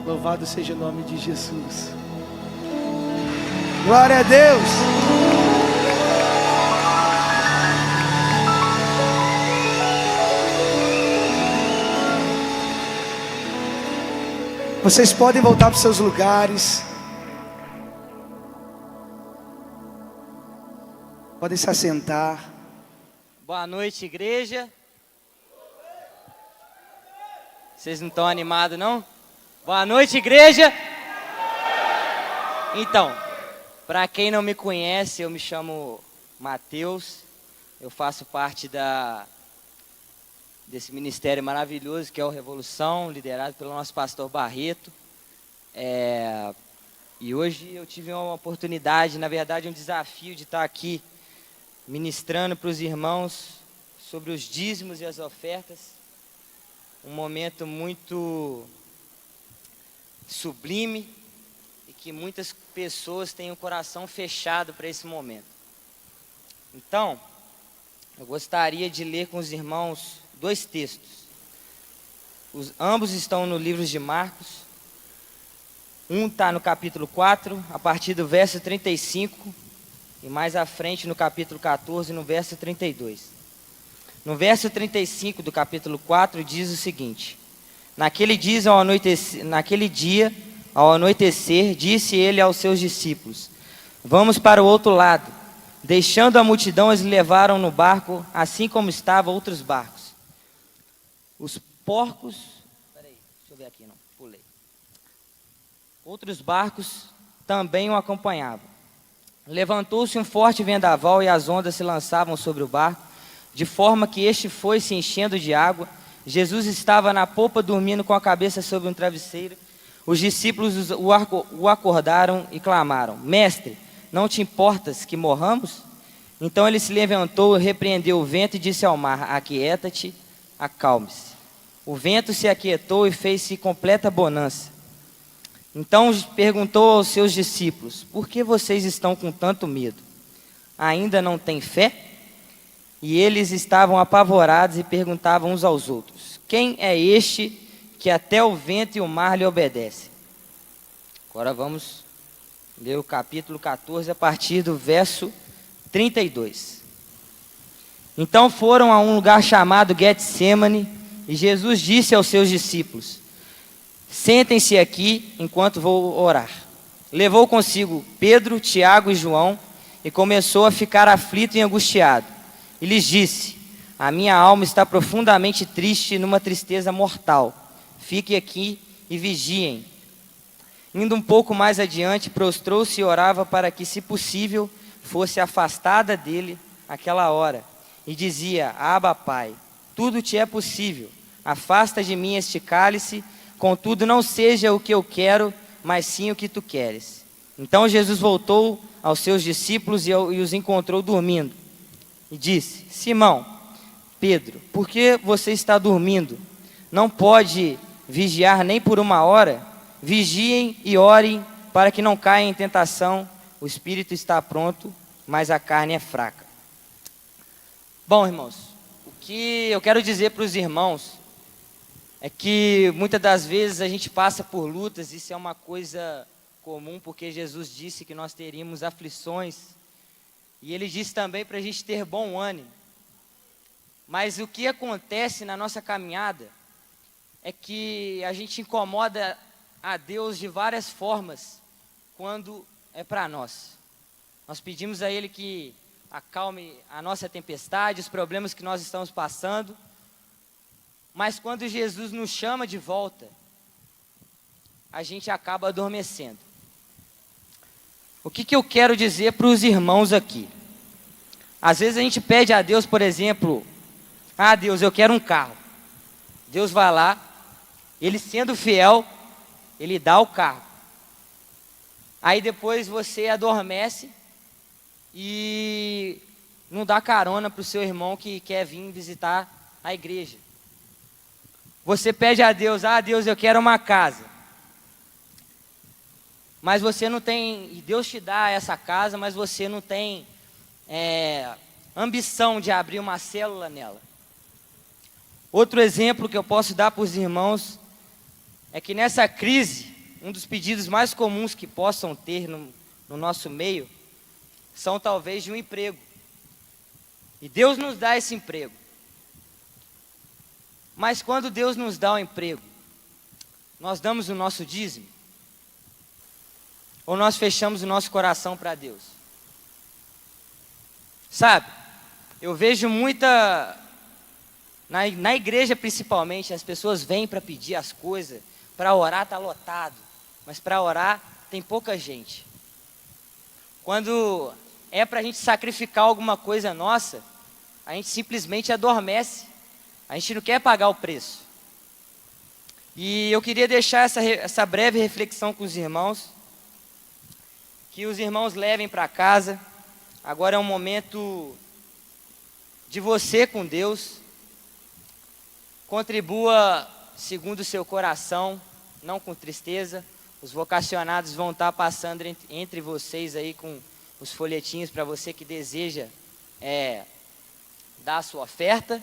Louvado seja o nome de Jesus. Glória a Deus. Vocês podem voltar para os seus lugares. Podem se assentar. Boa noite, igreja. Vocês não estão animados, não? Boa noite, igreja. Então, para quem não me conhece, eu me chamo Mateus. Eu faço parte desse ministério maravilhoso que é o Revolução, liderado pelo nosso pastor Barreto. E hoje eu tive uma oportunidade, na verdade um desafio de estar aqui ministrando para os irmãos sobre os dízimos e as ofertas. Um momento muito sublime e que muitas pessoas têm o coração fechado para esse momento. Então, eu gostaria de ler com os irmãos 2 textos. Ambos estão no livro de Marcos. Um está no capítulo 4, a partir do verso 35, e mais à frente no capítulo 14, no verso 32. No verso 35 do capítulo 4 diz o seguinte: Naquele dia, ao anoitecer, disse ele aos seus discípulos: Vamos para o outro lado. Deixando a multidão, eles levaram no barco, assim como estavam outros barcos. Os porcos... Peraí, deixa eu ver aqui, não, pulei. Outros barcos também o acompanhavam. Levantou-se um forte vendaval e as ondas se lançavam sobre o barco, de forma que este foi se enchendo de água. Jesus estava na popa dormindo com a cabeça sobre um travesseiro. Os discípulos o acordaram e clamaram: Mestre, não te importas que morramos? Então ele se levantou, repreendeu o vento e disse ao mar: Aquieta-te, acalme-se. O vento se aquietou e fez-se completa bonança. Então perguntou aos seus discípulos: Por que vocês estão com tanto medo? Ainda não têm fé? E eles estavam apavorados e perguntavam uns aos outros: Quem é este que até o vento e o mar lhe obedecem? Agora vamos ler o capítulo 14 a partir do verso 32. Então foram a um lugar chamado Getsemane, e Jesus disse aos seus discípulos: Sentem-se aqui enquanto vou orar. Levou consigo Pedro, Tiago e João e começou a ficar aflito e angustiado. E lhes disse: A minha alma está profundamente triste, numa tristeza mortal. Fiquem aqui e vigiem. Indo um pouco mais adiante, prostrou-se e orava para que, se possível, fosse afastada dele aquela hora. E dizia: Abba, Pai, tudo te é possível. Afasta de mim este cálice, contudo não seja o que eu quero, mas sim o que tu queres. Então Jesus voltou aos seus discípulos e os encontrou dormindo. E disse: Simão, Pedro, por que você está dormindo? Não pode vigiar nem por 1 hora? Vigiem e orem para que não caiam em tentação. O espírito está pronto, mas a carne é fraca. Bom, irmãos, o que eu quero dizer para os irmãos é que muitas das vezes a gente passa por lutas. Isso é uma coisa comum, porque Jesus disse que nós teríamos aflições. E ele disse também para a gente ter bom ânimo. Mas o que acontece na nossa caminhada é que a gente incomoda a Deus de várias formas quando é para nós. Nós pedimos a Ele que acalme a nossa tempestade, os problemas que nós estamos passando. Mas quando Jesus nos chama de volta, a gente acaba adormecendo. O que eu quero dizer para os irmãos aqui? Às vezes a gente pede a Deus, por exemplo: Ah, Deus, eu quero um carro. Deus vai lá, Ele sendo fiel, Ele dá o carro. Aí depois você adormece e não dá carona para o seu irmão que quer vir visitar a igreja. Você pede a Deus: Ah, Deus, eu quero uma casa. Mas você não tem, e Deus te dá essa casa, mas você não tem ambição de abrir uma célula nela. Outro exemplo que eu posso dar para os irmãos é que nessa crise um dos pedidos mais comuns que possam ter no nosso meio são talvez de um emprego. E Deus nos dá esse emprego. Mas quando Deus nos dá um emprego, nós damos o nosso dízimo? Ou nós fechamos o nosso coração para Deus? Sabe, eu vejo muita, na igreja principalmente, as pessoas vêm para pedir as coisas, para orar está lotado, mas para orar tem pouca gente. Quando é para a gente sacrificar alguma coisa nossa, a gente simplesmente adormece, a gente não quer pagar o preço. E eu queria deixar essa breve reflexão com os irmãos, que os irmãos levem para casa. Agora é um momento de você com Deus. Contribua segundo o seu coração, não com tristeza. Os vocacionados vão estar passando entre vocês aí com os folhetinhos para você que deseja dar a sua oferta.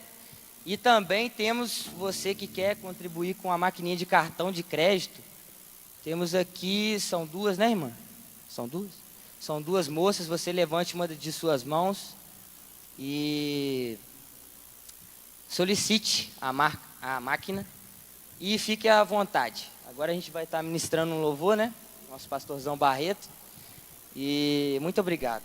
E também temos você que quer contribuir com a maquininha de cartão de crédito. Temos aqui, são duas, né, irmã? São duas? São duas moças, você levante uma de suas mãos e solicite a máquina e fique à vontade. Agora a gente vai estar ministrando um louvor, né? Nosso pastorzão Barreto. E muito obrigado.